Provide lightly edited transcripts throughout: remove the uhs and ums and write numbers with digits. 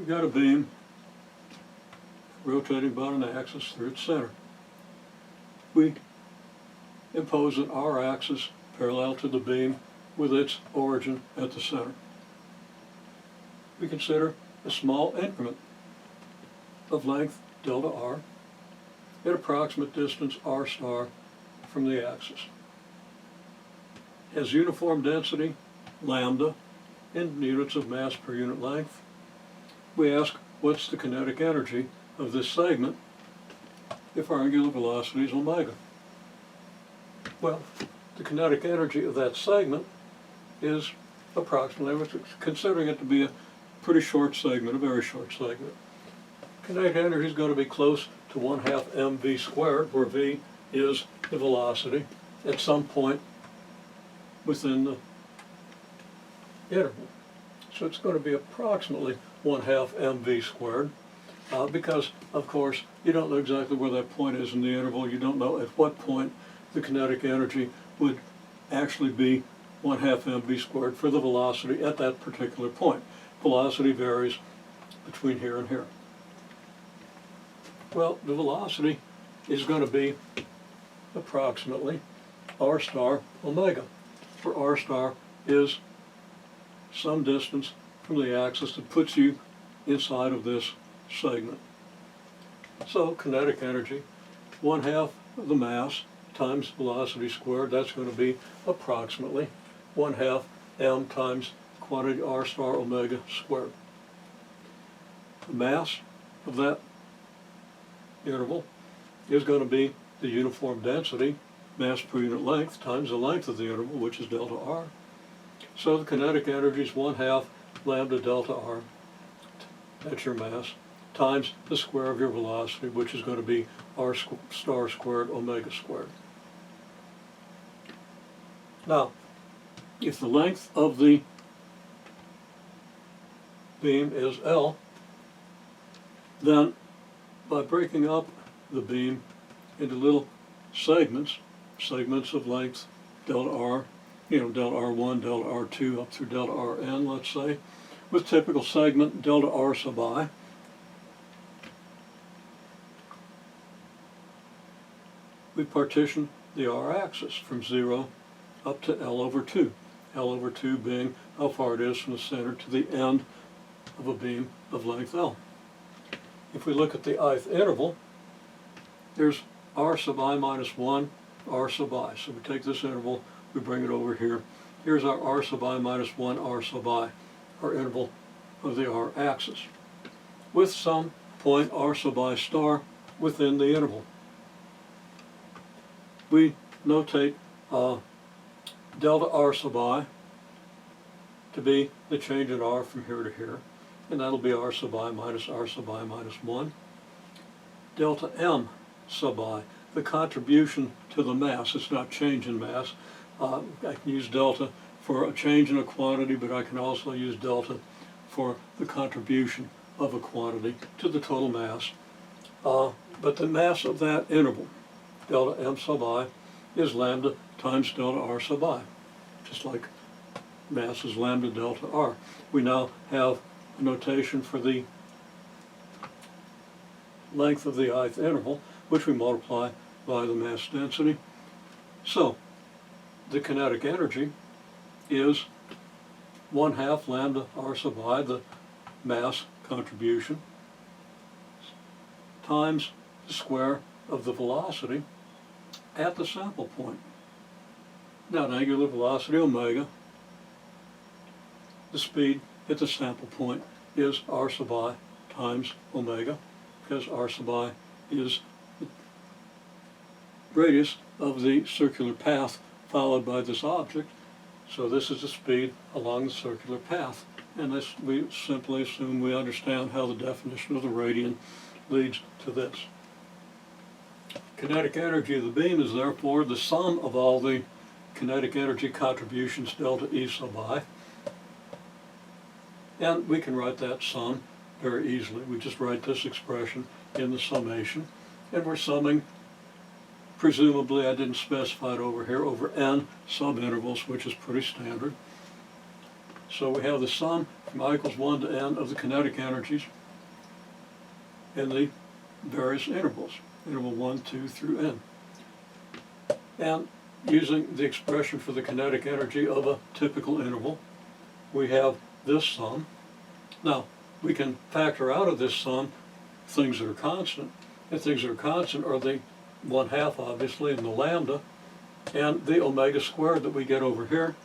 we've got a beam rotating about an axis through its center. We impose an r-axis parallel to the beam with its origin at the center. We consider a small increment of length delta r at approximate distance r star from the axis. Has uniform density, lambda, in units of mass per unit length. We ask, what's the kinetic energy of this segment if our angular velocity is omega? Well, the kinetic energy of that segment is approximately, considering it to be a pretty short segment, a very short segment. Kinetic energy is going to be close to 1/2 mv squared, where v is the velocity at some point within the interval. So it's going to be approximately 1/2 mv squared, because, of course, you don't know exactly where that point is in the interval. You don't know at what point the kinetic energy would actually be 1/2 mv squared for the velocity at that particular point. Velocity varies between here and here. Well, the velocity is going to be approximately r star omega, where r star is some distance from the axis that puts you inside of this segment. So kinetic energy, 1/2 of the mass times velocity squared, that's going to be approximately 1/2 m times quantity r star omega squared. The mass of that interval is going to be the uniform density, mass per unit length, times the length of the interval, which is delta r. So the kinetic energy is 1/2 lambda delta r, that's your mass, times the square of your velocity, which is going to be r star squared omega squared. Now, if the length of the beam is L, then by breaking up the beam into little segments of length delta r, delta r1, delta r2, up through delta rn, let's say, with typical segment delta r sub I, we partition the r-axis from 0 up to L over 2. L over 2 being how far it is from the center to the end of a beam of length L. If we look at the ith interval, there's r sub I minus 1, r sub I. So we take this interval, we bring it over here. Here's our r sub I minus 1, r sub I, our interval of the r-axis, with some point r sub I star within the interval. We notate delta r sub I to be the change in r from here to here, and that'll be r sub I minus 1. Delta m sub I, the contribution to the mass. It's not change in mass. I can use delta for a change in a quantity, but I can also use delta for the contribution of a quantity to the total mass. But the mass of that interval, delta m sub I, is lambda times delta r sub I, just like mass is lambda delta r. We now have a notation for the length of the ith interval, which we multiply by the mass density. So the kinetic energy is 1/2 lambda r sub I, the mass contribution, times the square of the velocity at the sample point. Now, at angular velocity omega, the speed at the sample point is r sub I times omega, because r sub I is the radius of the circular path followed by this object. So this is the speed along the circular path. And this, we simply assume we understand how the definition of the radian leads to this. Kinetic energy of the beam is therefore the sum of all the kinetic energy contributions delta E sub I. And we can write that sum very easily. We just write this expression in the summation, and we're summing, presumably, I didn't specify it over here, over n subintervals, which is pretty standard. So we have the sum from I equals 1 to n of the kinetic energies in the various intervals, interval 1, 2 through n. And using the expression for the kinetic energy of a typical interval, we have this sum. Now, we can factor out of this sum things that are constant, and things that are constant are the 1/2, obviously, and the lambda, and the omega squared that we get over here,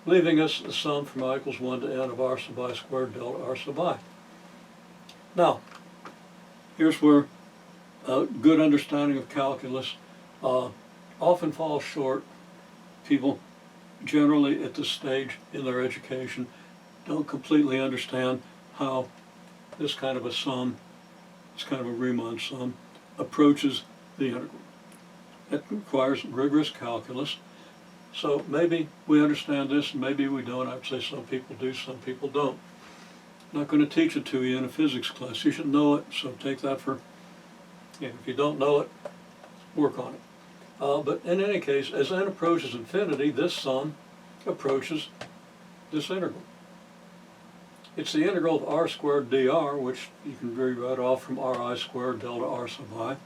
leaving us the sum from I equals 1 to n of r sub I squared delta r sub I. Now, here's where a good understanding of calculus often falls short. People generally at this stage in their education don't completely understand how this kind of a sum, this kind of a Riemann sum, approaches the integral. It requires rigorous calculus. So maybe we understand this, and maybe we don't. I'd say some people do, some people don't. I'm not going to teach it to you in a physics class. You should know it, so take that for, if you don't know it, work on it. But in any case, as n approaches infinity, this sum approaches this integral. It's the integral of r squared dr, which you can rewrite off from ri squared delta r sub I.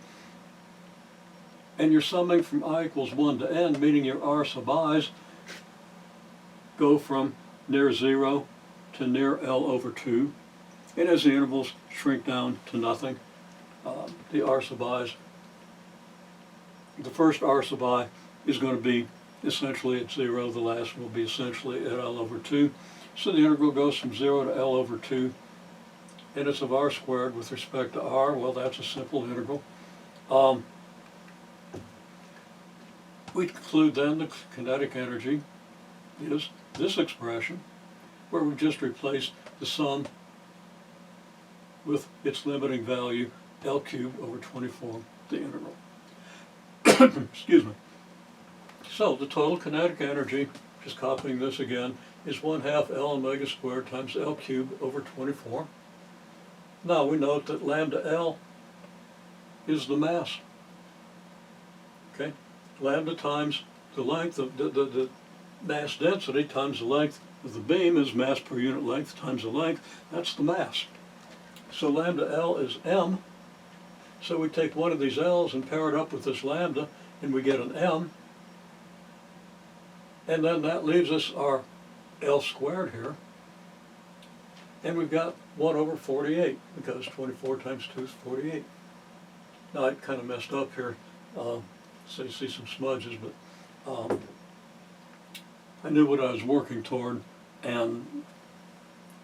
And you're summing from I equals 1 to n, meaning your r sub i's go from near 0 to near L over 2. And as the intervals shrink down to nothing, the r sub i's, the first r sub I is going to be essentially at 0, the last one will be essentially at L over 2. So the integral goes from 0 to L over 2, and it's of r squared with respect to r. Well, that's a simple integral. We conclude then the kinetic energy is this expression, where we've just replaced the sum with its limiting value, L cubed over 24, the integral. Excuse me. So the total kinetic energy, just copying this again, is 1/2 L omega squared times L cubed over 24. Now we note that lambda L is the mass. Okay? Lambda times the length of the mass density times the length of the beam is mass per unit length times the length. That's the mass. So lambda L is m. So we take one of these L's and pair it up with this lambda, and we get an m. And then that leaves us our L squared here. And we've got 1 over 48, because 24 times 2 is 48. Now I kind of messed up here, so you see some smudges, but I knew what I was working toward and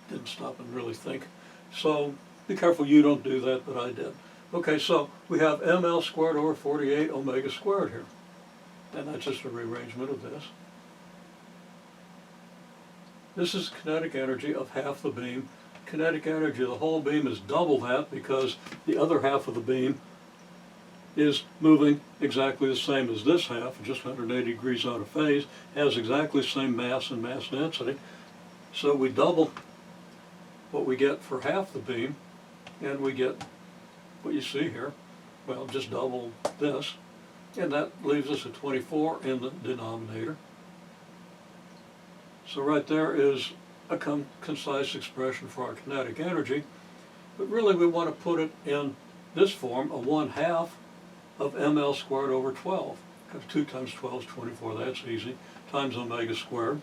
didn't stop and really think. So be careful you don't do that, but I did. Okay, so we have ml squared over 48 omega squared here. And that's just a rearrangement of this. This is kinetic energy of half the beam. Kinetic energy of the whole beam is double that, because the other half of the beam is moving exactly the same as this half, just 180 degrees out of phase, has exactly the same mass and mass density. So we double what we get for half the beam, and we get what you see here. Well, just double this, and that leaves us at 24 in the denominator. So right there is a concise expression for our kinetic energy, but really we want to put it in this form, a 1/2 of ml squared over 12, because 2 times 12 is 24, that's easy, times omega squared.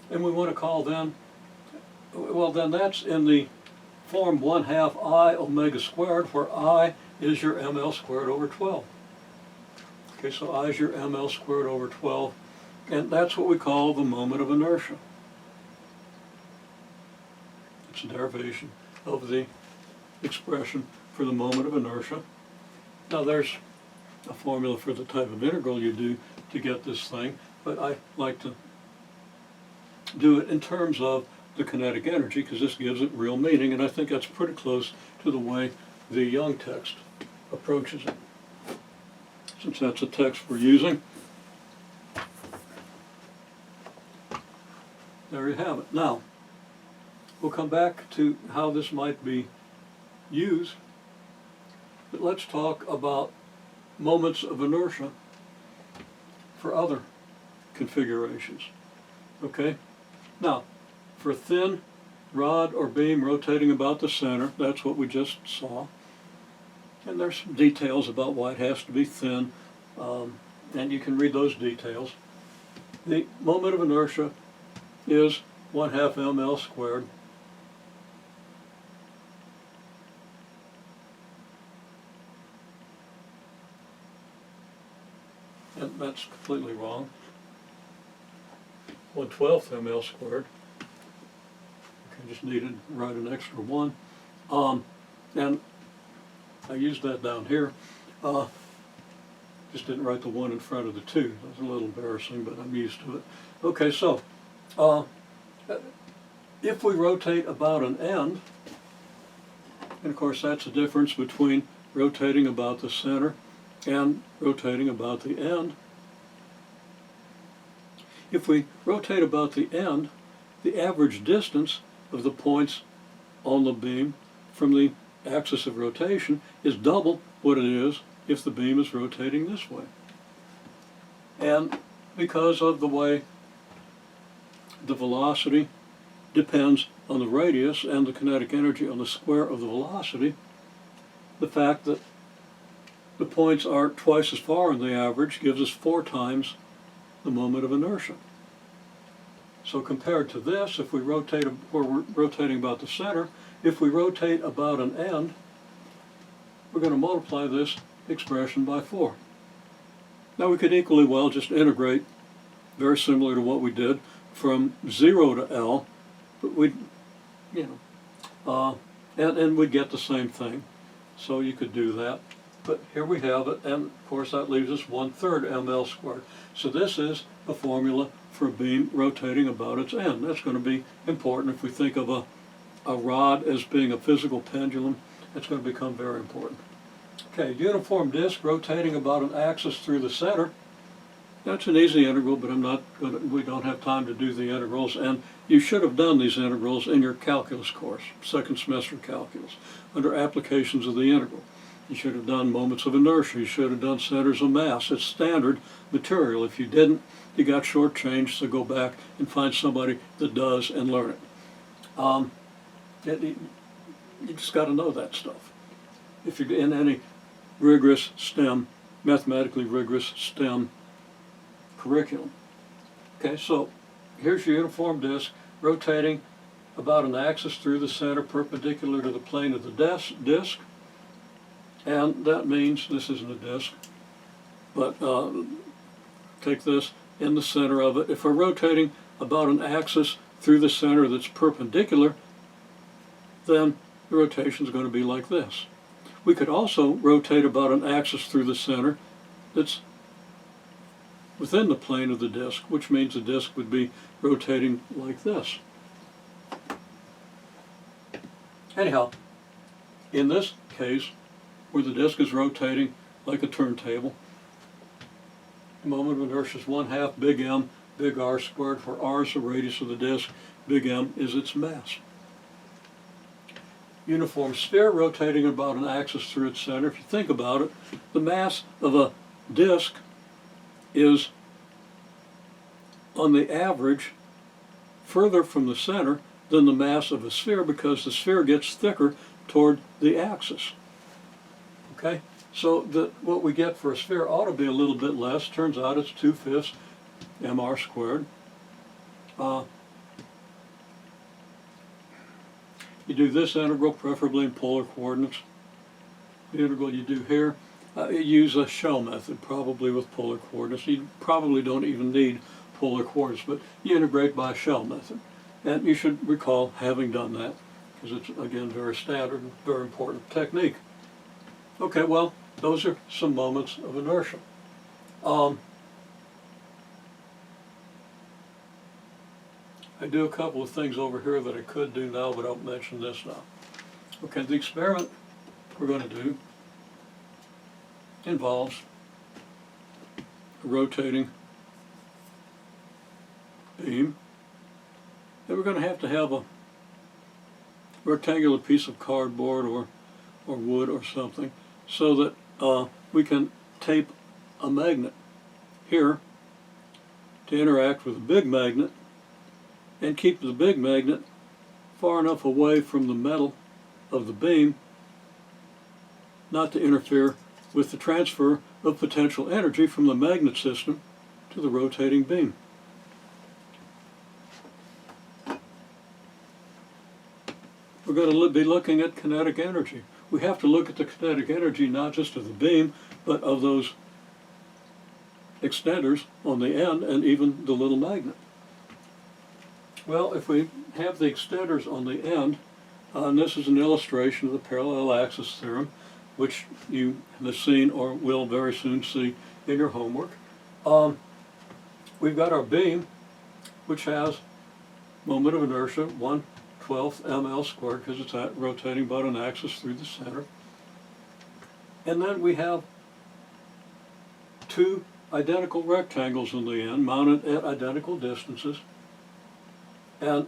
And we want to call then, well then that's in the form 1/2 I omega squared, where I is your ml squared over 12. Okay, so I is your ml squared over 12, and that's what we call the moment of inertia. It's a derivation of the expression for the moment of inertia. Now there's a formula for the type of integral you do to get this thing, but I like to do it in terms of the kinetic energy, because this gives it real meaning, and I think that's pretty close to the way the Young text approaches it. Since that's a text we're using, there you have it. Now, we'll come back to how this might be used, but let's talk about moments of inertia for other configurations. Okay? Now, for a thin rod or beam rotating about the center, that's what we just saw. And there's some details about why it has to be thin, and you can read those details. The moment of inertia is 1/2 ml squared. And that's completely wrong. 1/12 ml squared. Okay, just needed to write an extra one. And I used that down here. Just didn't write the 1 in front of the 2. That's a little embarrassing, but I'm used to it. Okay, so if we rotate about an end, and of course that's the difference between rotating about the center and rotating about the end. If we rotate about the end, the average distance of the points on the beam from the axis of rotation is double what it is if the beam is rotating this way. And because of the way the velocity depends on the radius and the kinetic energy on the square of the velocity, the fact that the points are twice as far in the average gives us 4 times the moment of inertia. So compared to this, if we rotate, where we're rotating about the center, if we rotate about an end, we're going to multiply this expression by 4. Now we could equally well just integrate, very similar to what we did, from 0 to L, but we'd, and we'd get the same thing. So you could do that. But here we have it, and of course that leaves us 1/3 ml squared. So this is a formula for a beam rotating about its end. That's going to be important if we think of a rod as being a physical pendulum. That's going to become very important. Okay, uniform disk rotating about an axis through the center. That's an easy integral, but we don't have time to do the integrals, and you should have done these integrals in your calculus course, second semester calculus, under applications of the integral. You should have done moments of inertia. You should have done centers of mass. It's standard material. If you didn't, you got shortchanged, so go back and find somebody that does and learn it. You just got to know that stuff. If you're in any rigorous STEM, mathematically rigorous STEM curriculum. Okay, so here's your uniform disk rotating about an axis through the center perpendicular to the plane of the disk. And that means, this isn't a disk, but take this in the center of it. If we're rotating about an axis through the center that's perpendicular, then the rotation is going to be like this. We could also rotate about an axis through the center that's within the plane of the disk, which means the disk would be rotating like this. Anyhow, in this case, where the disk is rotating like a turntable, the moment of inertia is 1/2 big M, big R squared, where R is the radius of the disk, big M is its mass. Uniform sphere rotating about an axis through its center. If you think about it, the mass of a disk is, on the average, further from the center than the mass of a sphere, because the sphere gets thicker toward the axis. Okay, so what we get for a sphere ought to be a little bit less. Turns out it's 2/5 mr squared. You do this integral preferably in polar coordinates. The integral you do here, you use a shell method, probably with polar coordinates. You probably don't even need polar coordinates, but you integrate by a shell method. And you should recall having done that, because it's, again, very standard and very important technique. Okay, well, those are some moments of inertia. I do a couple of things over here that I could do now, but I'll mention this now. Okay, the experiment we're going to do involves a rotating beam, and we're going to have a rectangular piece of cardboard or wood or something, so that we can tape a magnet here to interact with a big magnet and keep the big magnet far enough away from the metal of the beam not to interfere with the transfer of potential energy from the magnet system to the rotating beam. We're going to be looking at kinetic energy. We have to look at the kinetic energy not just of the beam, but of those extenders on the end and even the little magnet. Well, if we have the extenders on the end, and this is an illustration of the parallel axis theorem, which you have seen or will very soon see in your homework. We've got our beam, which has moment of inertia 1/12 ml squared, because it's rotating about an axis through the center. And then we have two identical rectangles on the end, mounted at identical distances. And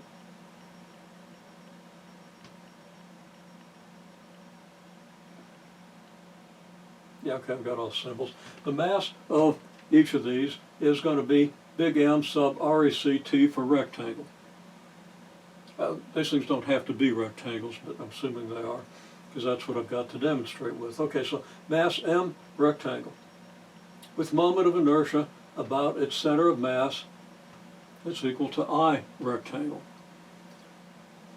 yeah, okay, I've got all the symbols. The mass of each of these is going to be big M sub RECT for rectangle. These things don't have to be rectangles, but I'm assuming they are, because that's what I've got to demonstrate with. Okay, so mass M rectangle with moment of inertia about its center of mass, it's equal to I rectangle.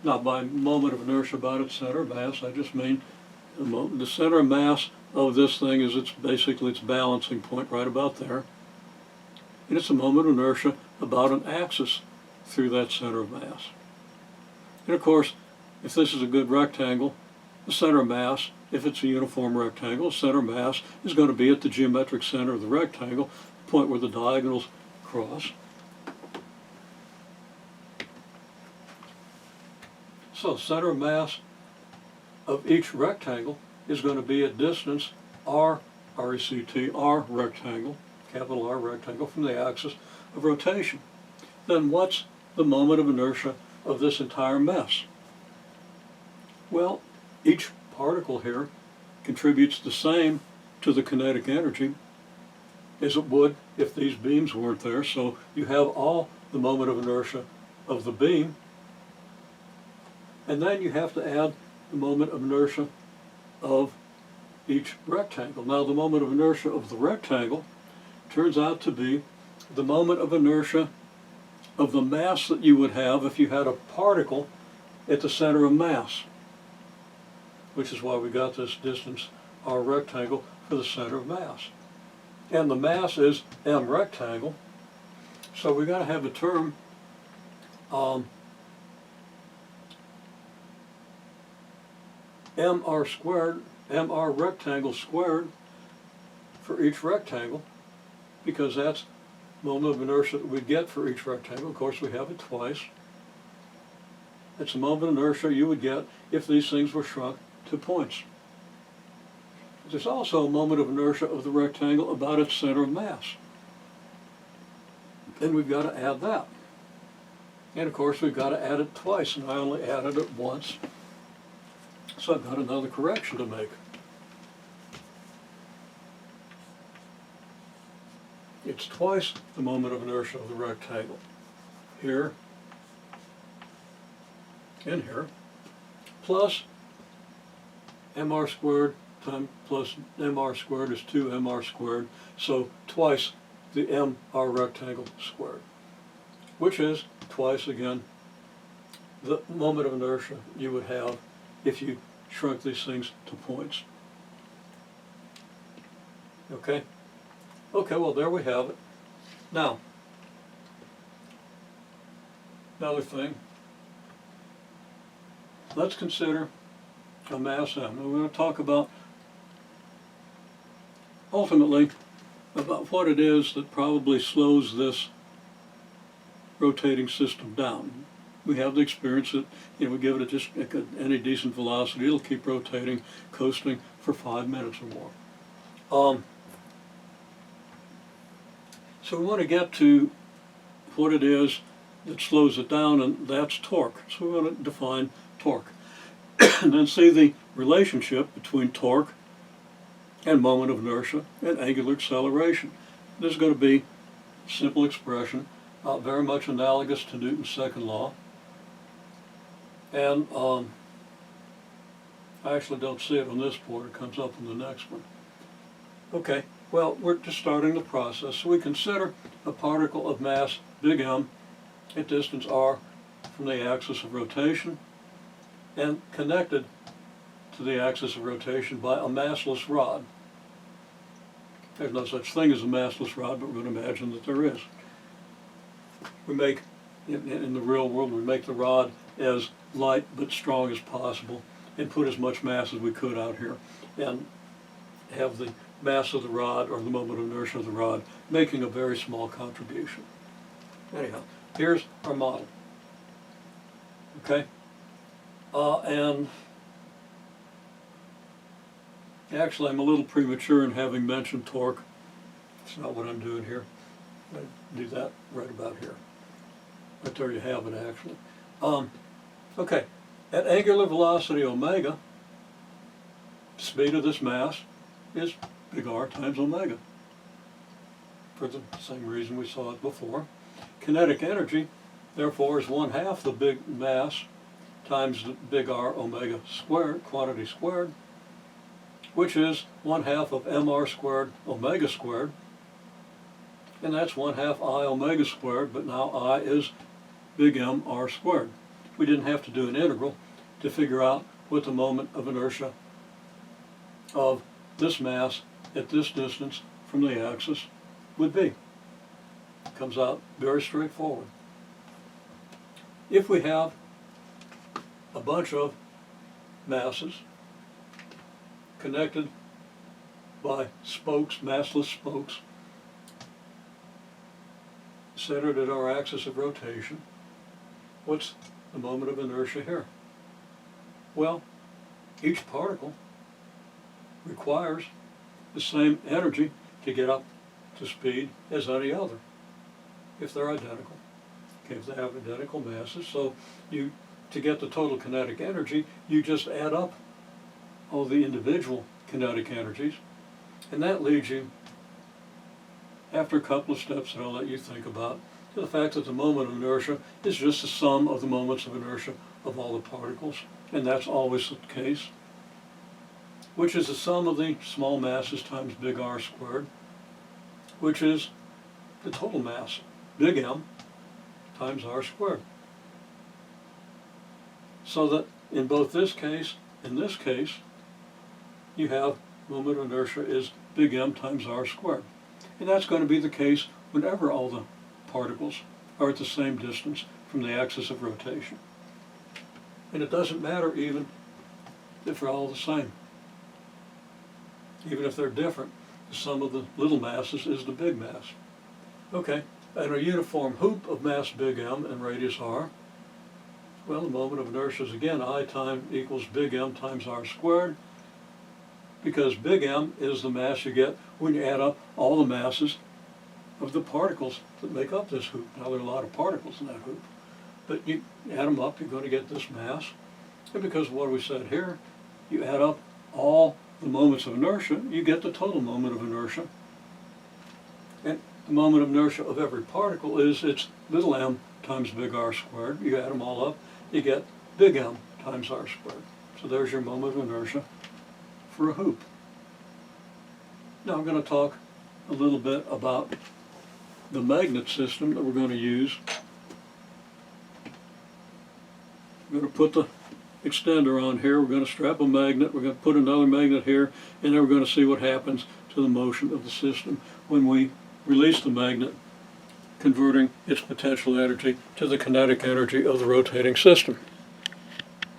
Now, by moment of inertia about its center of mass, I just mean the center of mass of this thing is basically its balancing point right about there. And it's a moment of inertia about an axis through that center of mass. And of course, if this is a good rectangle, the center of mass, if it's a uniform rectangle, center of mass is going to be at the geometric center of the rectangle, the point where the diagonals cross. So center of mass of each rectangle is going to be at distance R, RECT, R rectangle, capital R rectangle, from the axis of rotation. Then what's the moment of inertia of this entire mess? Well, each particle here contributes the same to the kinetic energy as it would if these beams weren't there. So you have all the moment of inertia of the beam, and then you have to add the moment of inertia of each rectangle. Now, the moment of inertia of the rectangle turns out to be the moment of inertia of the mass that you would have if you had a particle at the center of mass, which is why we got this distance R rectangle for the center of mass. And the mass is M rectangle, so we got to have a term MR squared, MR rectangle squared for each rectangle, because that's moment of inertia that we get for each rectangle. Of course, we have it twice. It's a moment of inertia you would get if these things were shrunk to points. There's also a moment of inertia of the rectangle about its center of mass. And we've got to add that. And of course, we've got to add it twice, and I only added it once. So I've got another correction to make. It's twice the moment of inertia of the rectangle. Here and here, plus mr squared times plus mr squared is 2mr squared, so twice the mr rectangle squared, which is twice, again, the moment of inertia you would have if you shrunk these things to points. Okay? Okay, well, there we have it. Now, another thing. Let's consider a mass M. We're going to talk about, ultimately, about what it is that probably slows this rotating system down. We have the experience that, we give it just any decent velocity, it'll keep rotating, coasting for 5 minutes or more. So we want to get to what it is that slows it down, and that's torque. So we want to define torque. And then see the relationship between torque and moment of inertia and angular acceleration. This is going to be a simple expression very much analogous to Newton's second law. And I actually don't see it on this board, it comes up on the next one. Okay, well, we're just starting the process. So we consider a particle of mass big M at distance r from the axis of rotation and connected to the axis of rotation by a massless rod. There's no such thing as a massless rod, but we're going to imagine that there is. We make, in the real world, we make the rod as light but strong as possible and put as much mass as we could out here and have the mass of the rod, or the moment of inertia of the rod, making a very small contribution. Anyhow, here's our model. Okay? And actually I'm a little premature in having mentioned torque. It's not what I'm doing here. I do that right about here. Right there you have it actually. Okay, at angular velocity omega, speed of this mass is big R times omega, for the same reason we saw it before. Kinetic energy, therefore, is 1/2 the big mass times the big R omega squared, quantity squared, which is 1/2 of mr squared omega squared, and that's 1/2 I omega squared, but now I is big M R squared. We didn't have to do an integral to figure out what the moment of inertia of this mass at this distance from the axis would be. It comes out very straightforward. If we have a bunch of masses connected by spokes, massless spokes, centered at our axis of rotation, what's the moment of inertia here? Well, each particle requires the same energy to get up to speed as any other, if they're identical. Okay, if they have identical masses, so to get the total kinetic energy, you just add up all the individual kinetic energies, and that leads you, after a couple of steps that I'll let you think about, to the fact that the moment of inertia is just the sum of the moments of inertia of all the particles, and that's always the case, which is the sum of the small masses times big R squared, which is the total mass, big M, times R squared. So that in both this case and this case, you have moment of inertia is big M times R squared. And that's going to be the case whenever all the particles are at the same distance from the axis of rotation. And it doesn't matter even if they're all the same. Even if they're different, the sum of the little masses is the big mass. Okay, and a uniform hoop of mass big M and radius R, well, the moment of inertia is again I time equals big M times R squared, because big M is the mass you get when you add up all the masses of the particles that make up this hoop. Now there are a lot of particles in that hoop, but you add them up, you're going to get this mass. And because of what we said here, you add up all the moments of inertia, you get the total moment of inertia. And the moment of inertia of every particle is its little m times big R squared. You add them all up, you get big M times R squared. So there's your moment of inertia for a hoop. Now I'm going to talk a little bit about the magnet system that we're going to use. We're going to put the extender on here, we're going to strap a magnet, we're going to put another magnet here, and then we're going to see what happens to the motion of the system when we release the magnet, converting its potential energy to the kinetic energy of the rotating system.